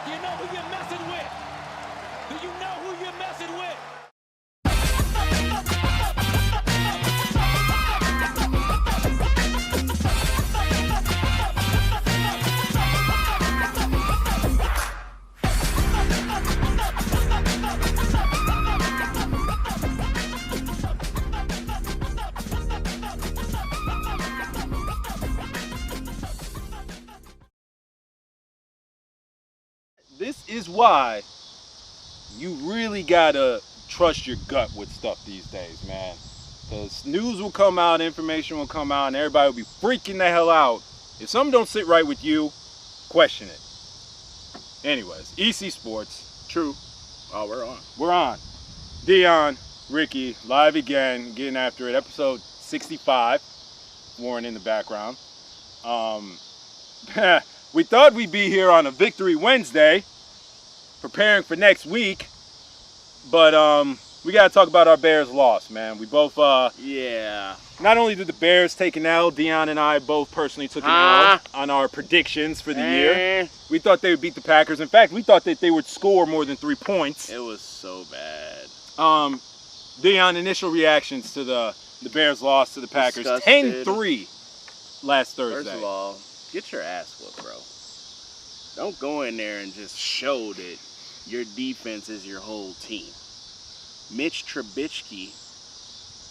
Do you know who you're messing with? Do you know who you're messing with? This is why you really gotta trust your gut with stuff these days, man. Because news will come out, information will come out, and everybody will be freaking the hell out. If something don't sit right with you, question it. Anyways, ECSports. True. Oh, we're on. We're on. Dion, Ricky, live again, getting after it. Episode 65. Warren in the background. We thought we'd be here on a Victory Wednesday, preparing for next week, but we got to talk about our Bears loss, man. We both, Yeah. not only did the Bears take an L, Dion and I both personally took an L on our predictions for the year. We thought they would beat the Packers. In fact, we thought that they would score more than 3 points. It was so bad. Dion, initial reactions to the Bears loss to the Packers. Disgusted. 10-3 last Thursday. First of all, get your ass whooped, bro. Don't go in there and just show that your defense is your whole team. Mitch Trubisky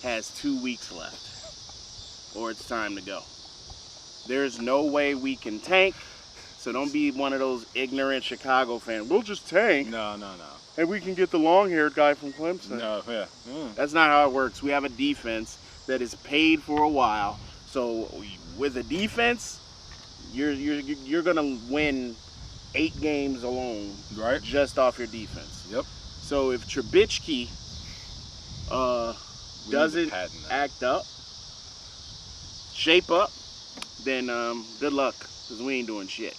has 2 weeks left, or it's time to go. There's no way we can tank, so don't be one of those ignorant Chicago fans. We'll just tank. No. And we can get the long-haired guy from Clemson. No, yeah. That's not how it works. We have a defense that is paid for a while, so with a defense, you're gonna win 8 games alone, Right. just off your defense. Yep. So if Trubisky doesn't act up, shape up, then good luck, because we ain't doing shit.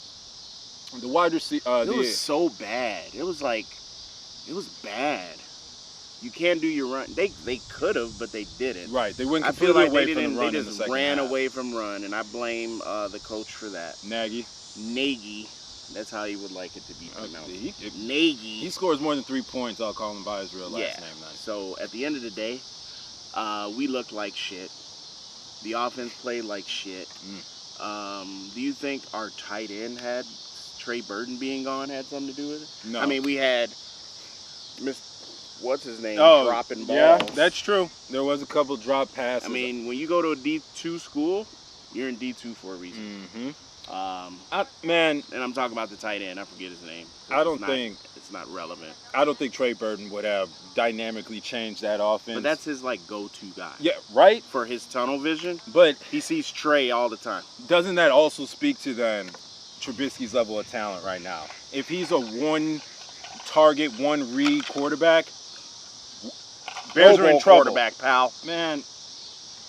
The wide receiver. It was so bad. It was bad. You can't do your run. They could have, but they didn't. Right. They went I feel completely like away they from didn't. the run They in the just second ran half. away from run, and I blame the coach for that. Nagy. That's how you would like it to be pronounced. He Nagy. scores more than 3 points. I'll call him by his real last name. Then. So at the end of the day, we looked like shit. The offense played like shit. Do you think our tight end had Trey Burton being gone had something to do with it? No. I mean, we had what's his name dropping balls. Yeah, that's true. There was a couple drop passes. I mean, when you go to a D2 school, you're in D2 for a reason. Mm-hmm. And I'm talking about the tight end. I forget his name. It's not relevant. I don't think Trey Burton would have dynamically changed that offense. But that's his go-to guy. Yeah, right. For his tunnel vision. But he sees Trey all the time. Doesn't that also speak to then Trubisky's level of talent right now? If he's a one target, one read quarterback, Bears are in trouble. Quarterback, pal. Man.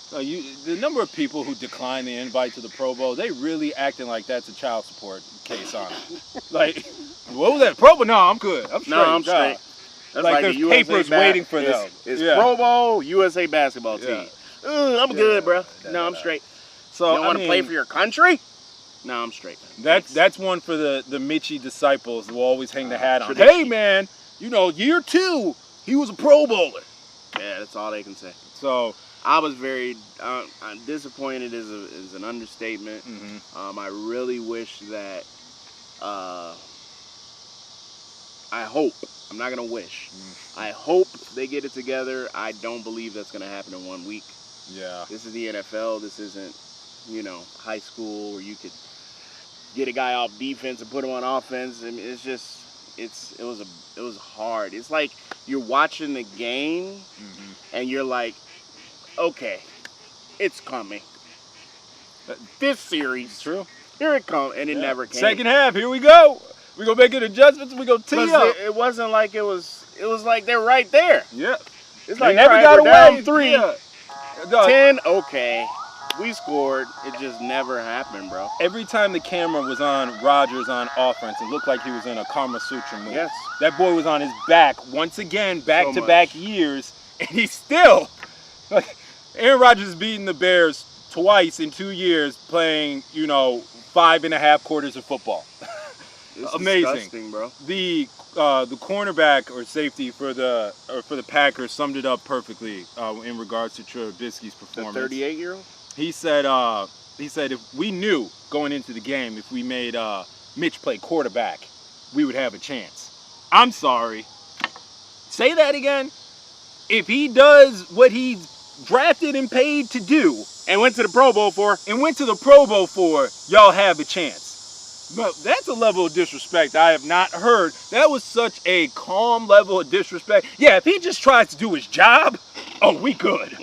The number of people who decline the invite to the Pro Bowl, they really acting like that's a child support case on it. Like, what was that? Pro Bowl? No, I'm good. I'm straight. No, I'm straight. That's like there's papers waiting for them. It's Pro Bowl, USA basketball team. I'm good, bro. No, I'm straight. So you don't want to play for your country? No, I'm straight. That's one for the Mitchie disciples who always hang the hat on. Hey, man, year 2, he was a Pro Bowler. Yeah, that's all they can say. So I was very disappointed is an understatement. Mm-hmm. I really wish that I hope, I'm not going to wish, I hope they get it together. I don't believe that's going to happen in 1 week. Yeah. This is the NFL. This isn't, high school where you could get a guy off defense and put him on offense. I mean, it's just, it was hard. It's like you're watching the game and you're like, okay, it's coming. This series, true. Here it comes, and it never came. Second half, here we go. We're going to make an adjustments. We're going to tee up. It wasn't like it was like they're right there. Yeah. It's like, never got away. Down 3, Yeah. 10, okay. We scored. It just never happened, bro. Every time the camera was on Rodgers on offense, it looked like he was in a Kama Sutra movie. Yes. That boy was on his back once again, back-to-back years, and he's still, Aaron Rodgers is beating the Bears twice in 2 years playing, 5.5 quarters of football. It's amazing. disgusting, bro. The cornerback or safety for the Packers summed it up perfectly in regards to Trubisky's performance. The 38-year-old. He said if we knew going into the game if we made Mitch play quarterback, we would have a chance. I'm sorry. Say that again. If he does what he's drafted and paid to do, And went to the Pro Bowl for. y'all have a chance. But that's a level of disrespect I have not heard. That was such a calm level of disrespect. Yeah, if he just tries to do his job, oh, we good.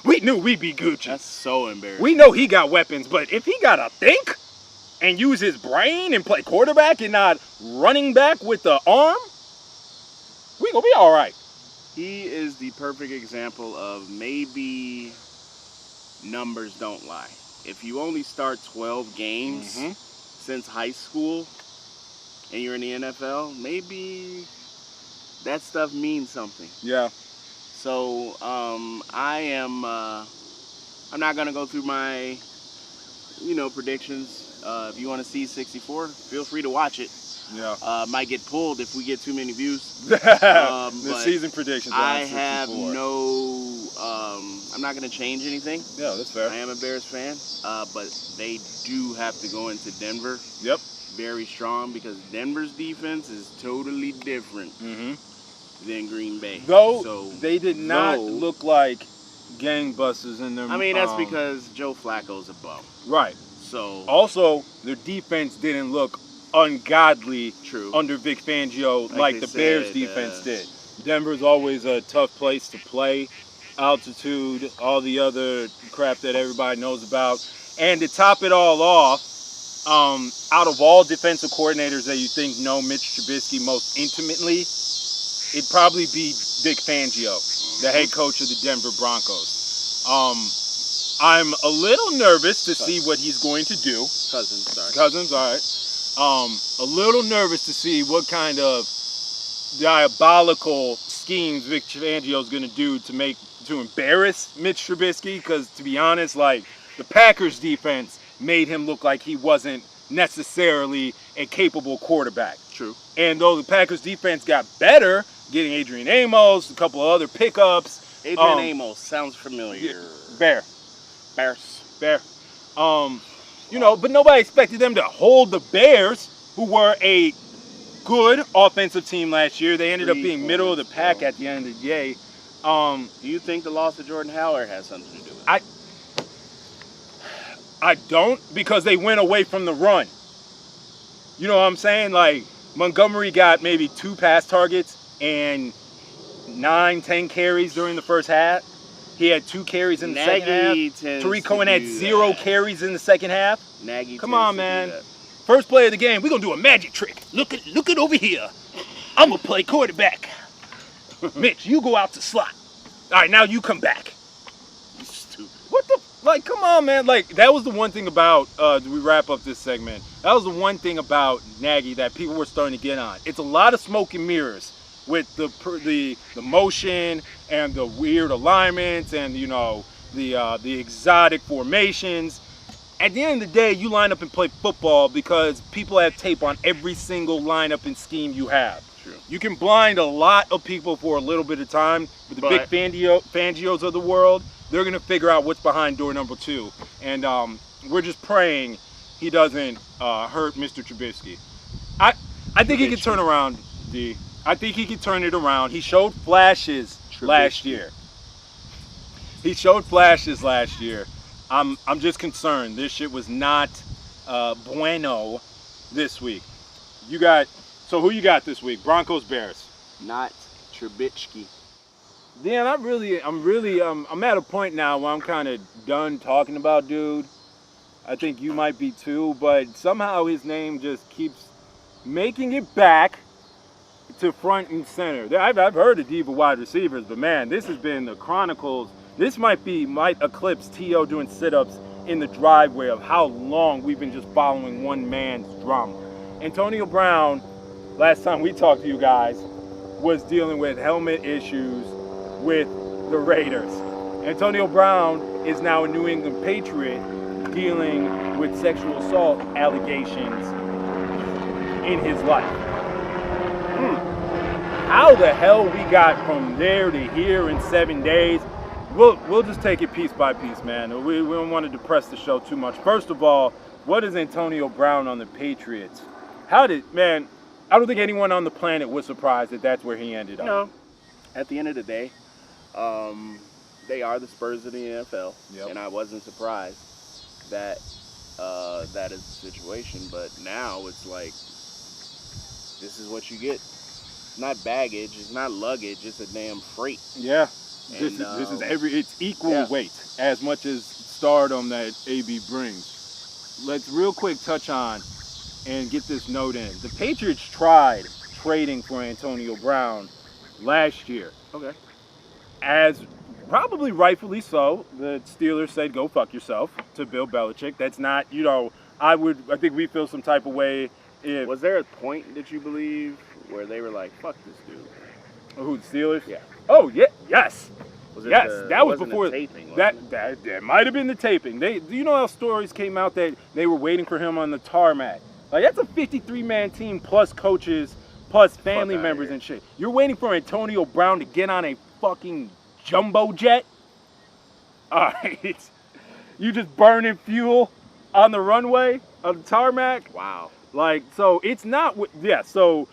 We knew we'd be Gucci. That's so embarrassing. We know he got weapons, but if he got to think and use his brain and play quarterback and not running back with the arm, we gonna be all right. He is the perfect example of maybe numbers don't lie. If you only start 12 games since high school and you're in the NFL, maybe that stuff means something. Yeah. So I'm not gonna go through my predictions. If you want to see 64, feel free to watch it. Yeah. Might get pulled if we get too many views. The but season predictions. I on 64. have no. I'm not going to change anything. Yeah, that's fair. I am a Bears fan, but they do have to go into Denver. Yep. Very strong because Denver's defense is totally different than Green Bay. Though they did not look like gangbusters in their. I mean, that's because Joe Flacco's a bum. Right. So also, their defense didn't look ungodly true under Vic Fangio like the Bears defense did. Denver's always a tough place to play. Altitude, all the other crap that everybody knows about. And to top it all off, out of all defensive coordinators that you think know Mitch Trubisky most intimately, it'd probably be Vic Fangio, the head coach of the Denver Broncos. I'm a little nervous to see what he's going to do. Cousins, all right. A little nervous to see what kind of diabolical schemes Vic Fangio's going to do to embarrass Mitch Trubisky. Because to be honest, like the Packers defense made him look like he wasn't necessarily a capable quarterback. True. And though the Packers defense got better, getting Adrian Amos, a couple of other pickups. Adrian Amos sounds familiar. Bears. Bear. But nobody expected them to hold the Bears, who were a good offensive team last year. They ended up being middle of the pack at the end of the day. Do you think the loss of Jordan Howard has something to do with it? I don't, because they went away from the run. You know what I'm saying? Like, Montgomery got maybe 2 pass targets and 9-10 carries during the first half. He had 2 carries in the second half. Tariq Cohen had 0 carries in the second half. Come on, man. First play of the game, we're going to do a magic trick. Look it over here. I'm going to play quarterback. Mitch, you go out to slot. All right, now you come back. You stupid. What the? Like, come on, man. Like, that was the one thing about, we wrap up this segment. That was the one thing about Nagy that people were starting to get on. It's a lot of smoke and mirrors with the motion and the weird alignments and, the exotic formations. At the end of the day, you line up and play football because people have tape on every single lineup and scheme you have. True. You can blind a lot of people for a little bit of time, but the big Fangios of the world, they're going to figure out what's behind door number 2. And we're just praying he doesn't hurt Mr. Trubisky. I think he can turn around, D. I think he can turn it around. He showed flashes last year. I'm just concerned. This shit was not bueno this week. Who you got this week? Broncos, Bears. Not Trubisky. Dan, I'm at a point now where I'm kind of done talking about dude. I think you might be too, but somehow his name just keeps making it back to front and center. I've heard of diva wide receivers, but man, this has been the Chronicles. This might eclipse T.O. doing sit-ups in the driveway of how long we've been just following one man's drama. Antonio Brown, last time we talked to you guys, was dealing with helmet issues with the Raiders. Antonio Brown is now a New England Patriot dealing with sexual assault allegations in his life. How the hell we got from there to here in 7 days? We'll just take it piece by piece, man. We don't want to depress the show too much. First of all, what is Antonio Brown on the Patriots? Man, I don't think anyone on the planet was surprised that that's where he ended up. No. At the end of the day, they are the Spurs of the NFL, and I wasn't surprised that that is the situation. But now it's like, this is what you get. It's not baggage, it's not luggage, it's a damn freight. Yeah, this is it's equal weight, as much as stardom that AB brings. Let's real quick touch on and get this note in. The Patriots tried trading for Antonio Brown last year. Okay. As probably rightfully so, the Steelers said, go fuck yourself to Bill Belichick. That's not, I think we feel some type of way if... Was there a point that you believe where they were like, fuck this dude? Who, the Steelers? Yeah. Oh, yeah, yes. Was it that was before the taping, that might have been the taping. Do you know how stories came out that they were waiting for him on the tarmac? Like, that's a 53-man team plus coaches plus family members and shit. You're waiting for Antonio Brown to get on a fucking jumbo jet? All right. You just burning fuel on the runway, on the tarmac? Wow. Like, so it's not, so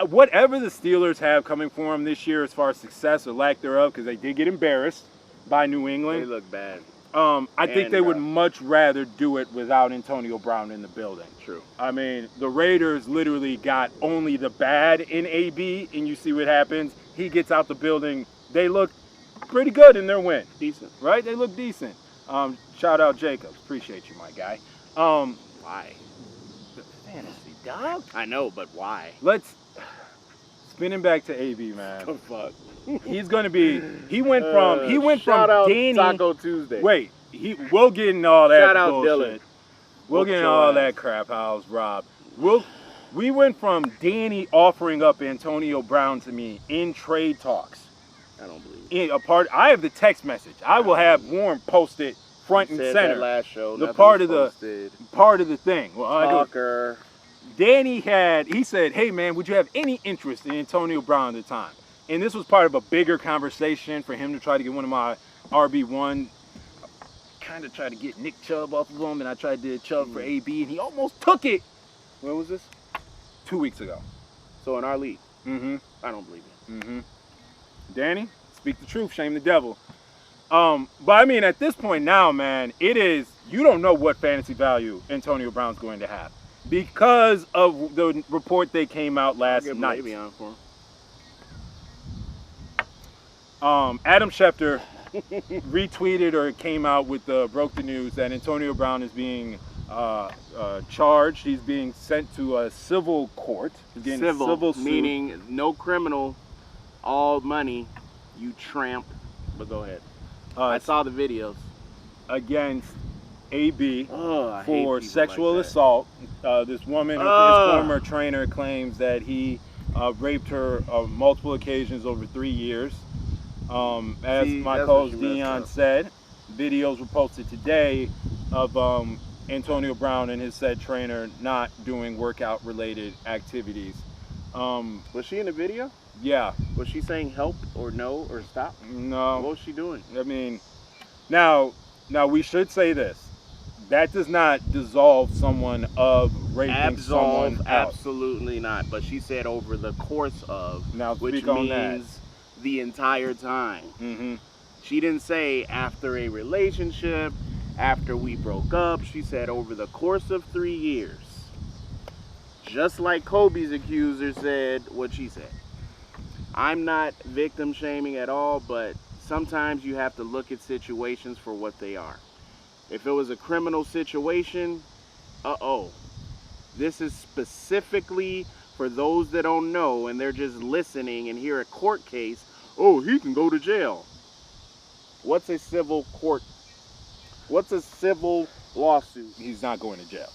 whatever the Steelers have coming for them this year as far as success or lack thereof, because they did get embarrassed by New England. They look bad. I think they would much rather do it without Antonio Brown in the building. True. I mean, the Raiders literally got only the bad in AB, and you see what happens. He gets out the building. They look pretty good in their win. Decent. Right? They look decent. Shout out Jacobs. Appreciate you, my guy. Why? The fantasy, dog. I know, but why? Let's spinning back to AB, man. Oh, fuck. He's gonna be. He went from shout out Danny. Taco Tuesday. Wait, we'll get into all that Shout out bullshit. Dylan. We'll get into all that crap, house, Rob. We went from Danny offering up Antonio Brown to me in trade talks. I don't believe it. I have the text message. I will have Warren post it front and Said center. that last show. The part of the thing. Well, Talker. Danny he said, hey man, would you have any interest in Antonio Brown at the time? And this was part of a bigger conversation for him to try to get one of my RB1. Kind of tried to get Nick Chubb off of him, and I tried to Chubb for AB, and he almost took it. When was this? 2 weeks ago. So in our league. Mm-hmm. I don't believe it. Mm-hmm. Danny, speak the truth, shame the devil. But I mean, at this point now, man, you don't know what fantasy value Antonio Brown's going to have because of the report they came out last night. Maybe on for him. Adam Schefter retweeted or came out with broke the news that Antonio Brown is being charged. He's being sent to a civil court. Civil suit. Meaning no criminal, all money, you tramp. But go ahead. I saw the videos. Against AB for sexual like assault. This woman, his former trainer, claims that he raped her on multiple occasions over 3 years. As my co-host Dion said, videos were posted today of Antonio Brown and his said trainer not doing workout-related activities. Was she in the video? Yeah. Was she saying help or no or stop? No. What was she doing? I mean, now we should say this. That does not dissolve someone of raping someone else. Absolutely not. But she said over the course of, which means the entire time. Mm-hmm. She didn't say after a relationship, after we broke up. She said over the course of 3 years. Just like Kobe's accuser said what she said. I'm not victim shaming at all, but sometimes you have to look at situations for what they are. If it was a criminal situation, this is specifically for those that don't know and they're just listening and hear a court case. Oh, he can go to jail. What's a civil court? What's a civil lawsuit? He's not going to jail.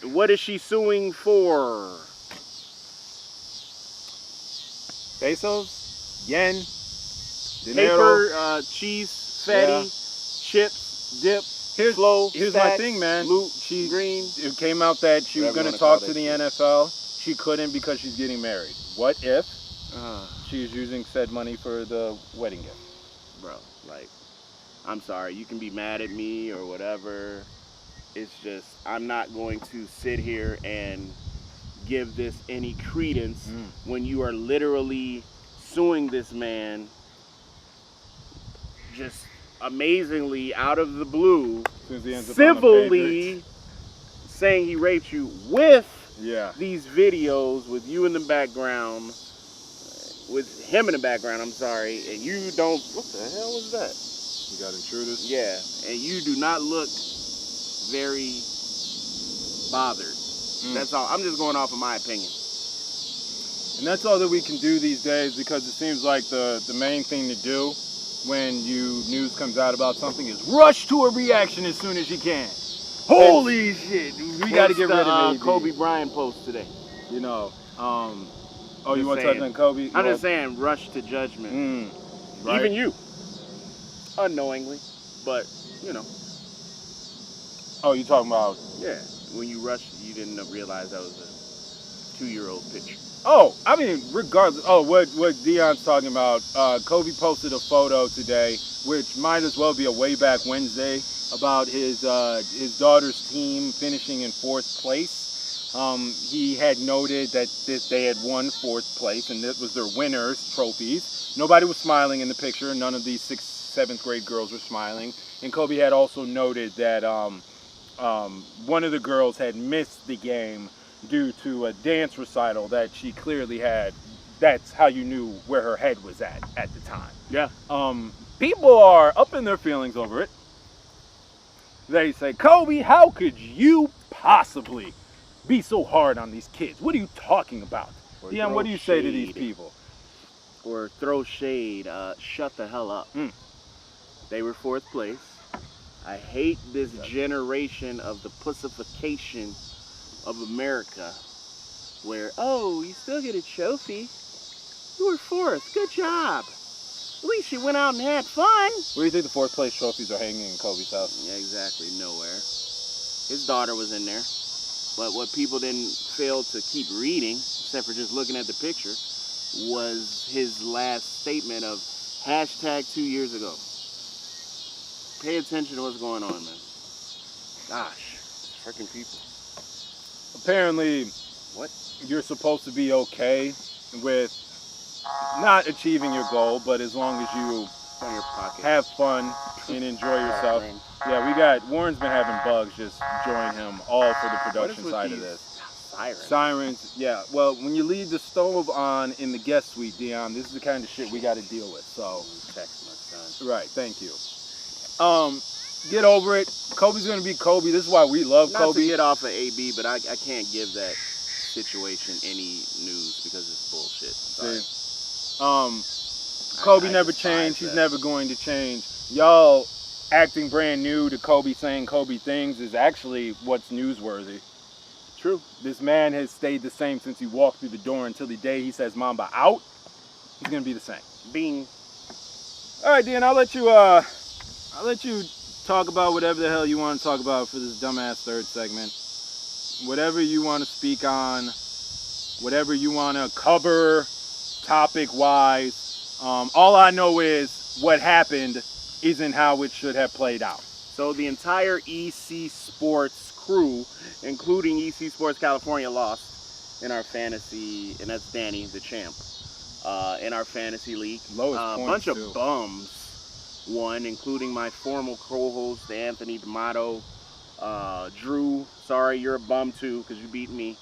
What is she suing for? Pesos, yen, dinero. Paper, cheese, fatty, chips, dip, Here's my thing, man. Loot, It green. came out that she was going to talk to the NFL. she couldn't because she's getting married. What if Uh, she is using said money for the wedding gift? bro, like, I'm sorry. You can be mad at me or whatever. It's just, I'm not going to sit here and give this any credence when you are literally suing this man just amazingly out of the blue, Since he ends up on the civilly saying he raped you with Yeah. these videos with you in the background, with him in the background, I'm sorry, and you don't, what the hell was that? You got intruders? Yeah, and you do not look very bothered. That's all. I'm just going off of my opinion. And that's all that we can do these days, because it seems like the main thing to do when news comes out about something is rush to a reaction as soon as you can. Holy shit, we got to get rid of AD. Kobe Bryant post today. You know, oh, Just you want to touch saying. on Kobe? I'm just saying, rush to judgment. Right? Even you. Unknowingly. But, you know. Oh, you talking about? Yeah. When you rushed, you didn't realize that was a 2-year-old picture. Oh, I mean, regardless. Oh, what Deion's talking about. Kobe posted a photo today, which might as well be a way back Wednesday, about his daughter's team finishing in 4th place. He had noted that they had won 4th place, and that was their winners' trophies. Nobody was smiling in the picture. None of these 6th, 7th grade girls were smiling. And Kobe had also noted that one of the girls had missed the game due to a dance recital that she clearly had. That's how you knew where her head was at the time. Yeah. People are up in their feelings over it. They say, Kobe, how could you possibly be so hard on these kids? What are you talking about? Or Deion, throw what do you say to these shade. people? Or throw shade. Shut the hell up. They were 4th place. I hate this generation of the pussification of America, where, oh, you still get a trophy. You were 4th. Good job. At least you went out and had fun. Where do you think the 4th place trophies are hanging in Kobe's house? Yeah, exactly. Nowhere. His daughter was in there. But what people didn't fail to keep reading, except for just looking at the picture, was his last statement of hashtag 2 years ago. Pay attention to what's going on, man. Gosh, freaking people. Apparently, What? you're supposed to be okay with not achieving your goal, but as long as you On your pocket. have fun and enjoy yourself. Friend. Yeah, Warren's been having bugs just join him all for the What is production with side of these this. Sirens. Sirens, yeah. Well, when you leave the stove on in the guest suite, Deion, this is the kind of shit we got to deal with. So, Text my son. right, thank you. Get over it. Kobe's gonna be Kobe. This is why we love Not Kobe. to get off of AB, but I can't give that situation any news because it's bullshit. Sorry. Kobe I never despise changed. He's that. never going to change. Y'all acting brand new to Kobe, saying Kobe things is actually what's newsworthy. True. This man has stayed the same since he walked through the door until the day he says Mamba out. He's gonna be the same. Being All right, Dan. I'll let you talk about whatever the hell you want to talk about for this dumbass 3rd segment. Whatever you want to speak on, whatever you want to cover, topic-wise. All I know is what happened isn't how it should have played out. So the entire ECSports crew, including ECSports California, lost in our fantasy, and that's Danny, the champ, in our fantasy league. Lowest A points, bunch too. of bums won, including my former co-host, Anthony D'Amato, Drew. Sorry, you're a bum too, because you beat me.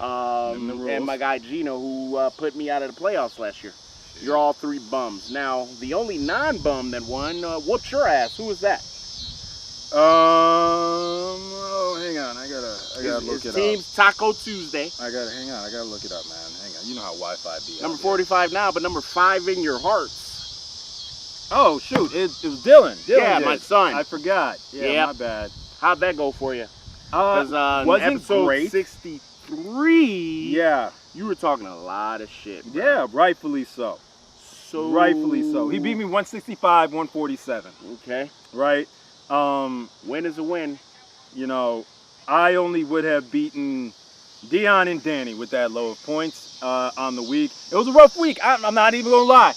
And my guy Gino, who put me out of the playoffs last year. You're all 3 bums. Now, the only non-bum that won whooped your ass. Who was that? Oh, hang on. I gotta look His it team's Taco Tuesday. hang on. I gotta look it up, man. Hang on. You know how Wi-Fi be. Number out there. 45 now, but number 5 in your hearts. Oh shoot! It was Dylan. Yeah, did. my son. I forgot. Yeah, Yep. my bad. How'd that go for you? Because wasn't episode great. 63, Yeah. you were talking a lot of shit, bro. Yeah, rightfully so. So Rightfully so. He beat me 165, 147. Okay. Right? Win is a win. You know, I only would have beaten Dion and Danny with that low of points on the week. It was a rough week. I'm not even going to lie.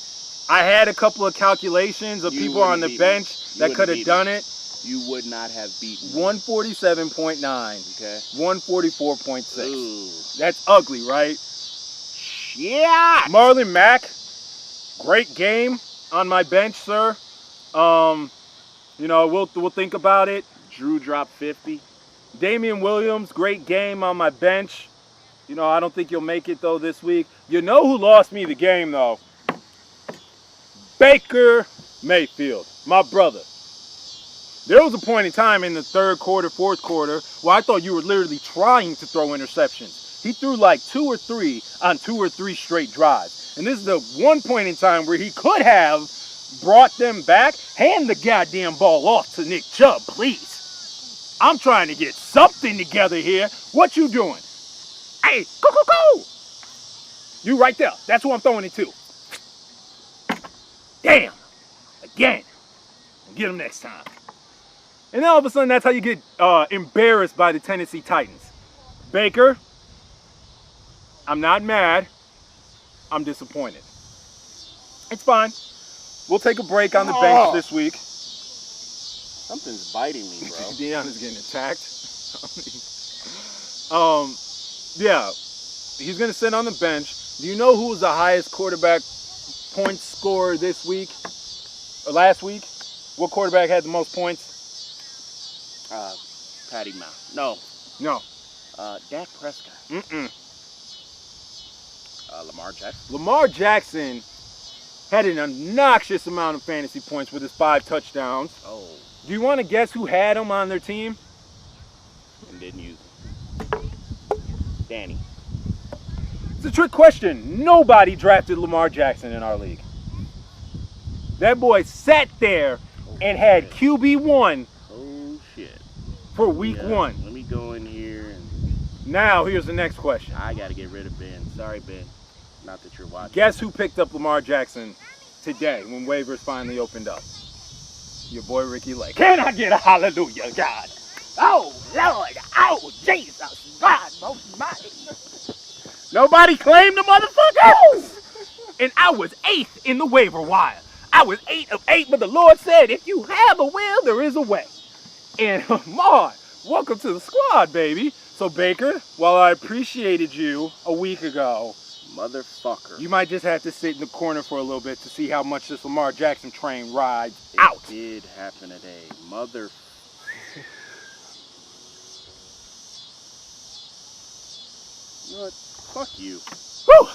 I had a couple of calculations of people on the bench that could have done it. You would not have beaten me. 147.9. Okay. 144.6. Ooh. That's ugly, right? Yeah. Marlon Mack, great game on my bench, sir. You know, we'll think about it. Drew dropped 50. Damian Williams, great game on my bench. You know, I don't think you'll make it, though, this week. You know who lost me the game, though? Baker Mayfield, my brother. There was a point in time in the third quarter, fourth quarter, where I thought you were literally trying to throw interceptions. He threw like 2 or 3 on 2 or 3 straight drives. And this is the one point in time where he could have brought them back. Hand the goddamn ball off to Nick Chubb, please. I'm trying to get something together here. What you doing? Hey, go. You right there. That's who I'm throwing it to. Damn. Again. I'll get him next time. And then all of a sudden, that's how you get embarrassed by the Tennessee Titans. Baker, I'm not mad. I'm disappointed. It's fine. We'll take a break on the bench this week. Something's biting me, bro. Dion is getting attacked. Yeah, he's going to sit on the bench. Do you know who was the highest quarterback point scorer this week? Or last week? What quarterback had the most points? Patty Mount. No. Dak Prescott. Lamar Jackson. Lamar Jackson had an obnoxious amount of fantasy points with his 5 touchdowns. Oh. Do you want to guess who had him on their team? And didn't use him. Danny. It's a trick question. Nobody drafted Lamar Jackson in our league. That boy sat there and had QB1 for week 1. Let me go in here. Now, here's the next question. I got to get rid of Ben. Sorry, Ben. Not that you're watching. Guess who picked up Lamar Jackson today when waivers finally opened up? Your boy Ricky Lake. Can I get a hallelujah, God? Oh, Lord. Oh, Jesus. God, almighty. Nobody claimed the motherfucker. And I was 8th in the waiver wire. I was 8 of 8, but the Lord said, if you have a will, there is a way. And Lamar, welcome to the squad, baby. So, Baker, while I appreciated you a week ago, motherfucker, you might just have to sit in the corner for a little bit to see how much this Lamar Jackson train rides out. It did happen today. You know what? Fuck you. Whew.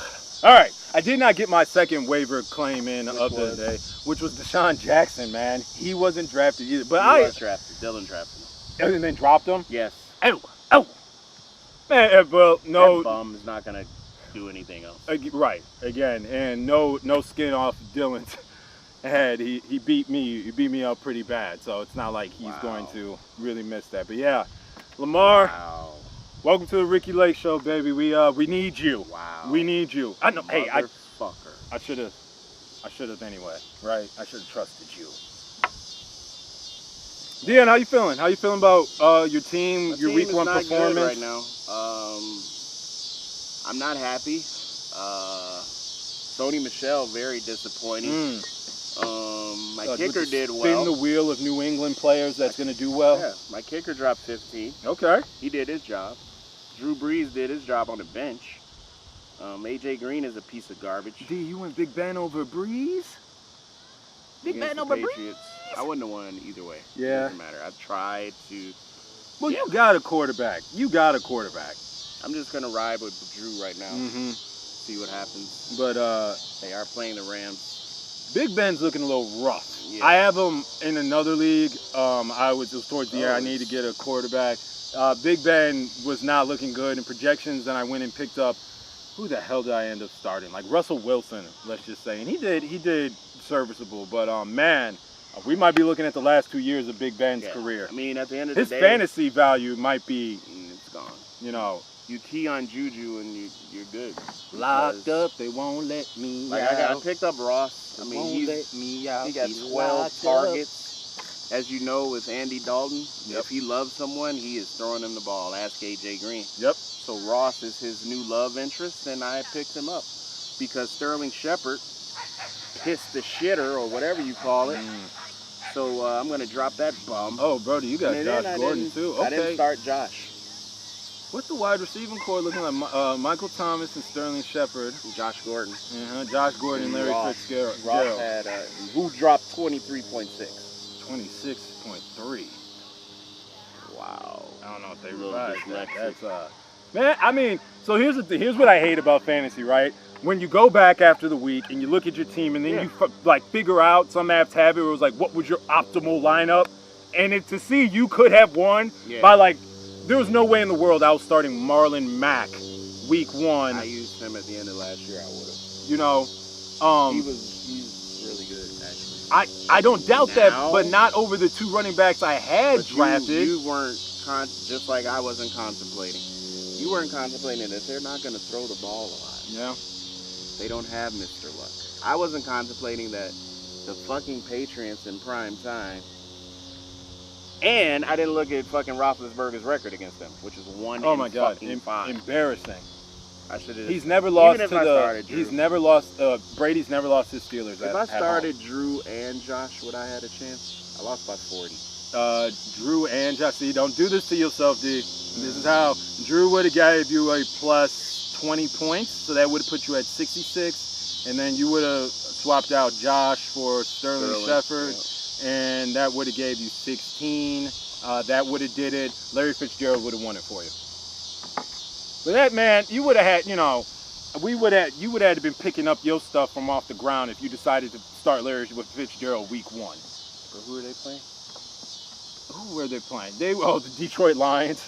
All right. I did not get my second waiver claim in of the day, which was Deshaun Jackson, man. He wasn't drafted either. But he was drafted. Dylan drafted him. And then dropped him? Yes. Oh. Man, well, no. That bum is not going to do anything else. Right. Again, and no skin off Dylan's head. He beat me. He beat me up pretty bad. So it's not like he's going to really miss that. But yeah, Lamar. Wow. Welcome to the Ricky Lake Show, baby. We need you. Wow. We need you. I know. Hey, motherfucker. I should have anyway, right? I should have trusted you. Dion, how you feeling? How you feeling about your team, My your team week 1 not performance? Good right now. I'm not happy. Sony Michel, very disappointing. My kicker did well. Spin the wheel of New England players that's going to do well. Yeah, my kicker dropped 15. Okay. He did his job. Drew Brees did his job on the bench. AJ Green is a piece of garbage. D, you went Big Ben over Brees? Big Ben over Brees? I wouldn't have won either way. Yeah. It doesn't matter. I've tried to. Well, you got a quarterback. I'm just going to ride with Drew right now. Mm-hmm. See what happens. But they are playing the Rams. Big Ben's looking a little rough. Yeah. I have him in another league. It was towards the year I need to get a quarterback. Big Ben was not looking good in projections, and I went and picked up, who the hell did I end up starting? Like Russell Wilson, let's just say. And he did serviceable, but man, we might be looking at the last 2 years of Big Ben's career. I mean, at the end of the day, his fantasy value might be, it's gone. You know, you key on Juju and you're good. Locked up, they won't let me out. I picked up Ross. I mean, he got 12 targets as you know, with Andy Dalton, Yep. if he loves someone, he is throwing him the ball. Ask AJ Green. Yep. So Ross is his new love interest, and I picked him up because Sterling Shepard pissed the shitter or whatever you call it. So I'm gonna drop that bum. Oh, Brody, you got And Josh then Gordon too. I didn't Okay. start Josh. What's the wide receiving core looking like? Michael Thomas and Sterling Shepard. Josh Gordon. Josh Gordon and Larry Ross Fitzgerald. had who dropped 23.6. 26.3. Wow. I don't know if they A little revised that. dyslexic. That's man. I mean, so here's the here's what I hate about fantasy, right? When you go back after the week and you look at your team and then you like figure out, some apps have it where it was like, what was your optimal lineup? And to see you could have won by like, there was no way in the world I was starting Marlon Mack week 1. I used him at the end of last year. I would have. You know, he's really good actually. I don't doubt that, Now- but not over the 2 running backs I had But drafted. You weren't just like I wasn't contemplating. You weren't contemplating that they're not going to throw the ball a lot. Yeah. They don't have Mr. Luck. I wasn't contemplating that the fucking Patriots in prime time. And I didn't look at fucking Roethlisberger's record against them, which is 1 Oh my God, fucking 5. embarrassing. I should have. He's never lost if to I the. started Drew. He's never lost. Brady's never lost his Steelers. If I started Drew and Josh, would I had a chance? I lost by 40. Drew and Josh, see, don't do this to yourself, D. This is how Drew would have gave you a plus 20 points, so that would have put you at 66, and then you would have swapped out Josh for Sterling Shepard, and that would have gave you 16. That would have did it. Larry Fitzgerald would have won it for you. But that man, you would have had, you know, you would have been picking up your stuff from off the ground if you decided to start Larry with Fitzgerald week 1. So who are they playing? Who were they playing? The Detroit Lions.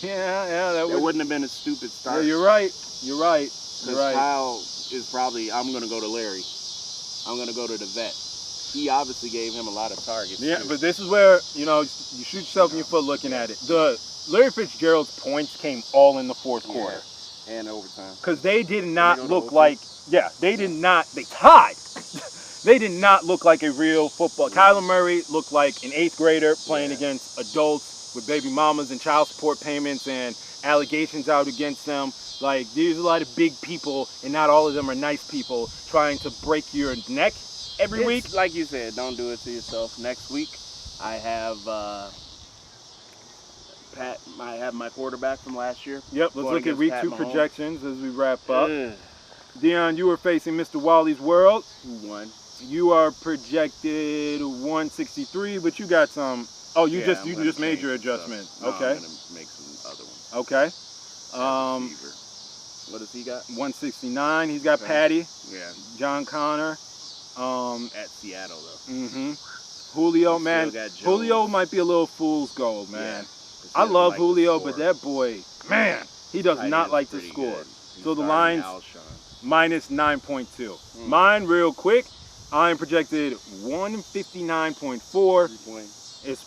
that wouldn't have been a stupid start. Yeah, you're right. You're right. You're right. Kyle is probably, I'm going to go to Larry. I'm going to go to the vet. He obviously gave him a lot of targets. Yeah, too. but this is where, you know, you shoot yourself in your foot looking at it. The Larry Fitzgerald's points came all in the 4th quarter. And overtime. Because they did not look like, they did not, they tied. They did not look like a real football. Kyler Murray looked like an 8th grader playing against adults with baby mamas and child support payments and allegations out against them. Like, there's a lot of big people, and not all of them are nice people, trying to break your neck every week. Like you said, don't do it to yourself. Next week, I have I have my quarterback from last year. Yep, let's look at week 2 projections as we wrap up. Dion, you were facing Mr. Wally's World. Who won? You are projected 163, but you got some. Oh, you just made your adjustment. No, Okay. I'm gonna make some other ones. Okay. What does he got? 169. He's got Patty. Yeah. John Connor. At Seattle though. Julio, He man. still got Jones. Julio might be a little fool's gold, man. Yeah. I love Like Julio, to but score. that boy, man, he does Tight not end's like to pretty score. good. He's So the starting line's Alshon. minus 9.2. Mine, real quick, I'm projected 159.4. 3 points. It's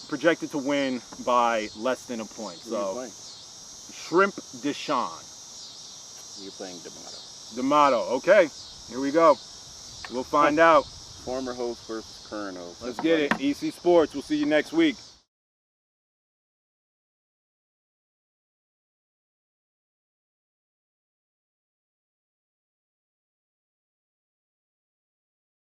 projected to win by less than a point. Who are you So playing? Shrimp Deshaun. You're playing D'Amato. D'Amato. Okay, here we go. We'll find out. Former host versus current host. Let's get it. EC Sports. We'll see you next week.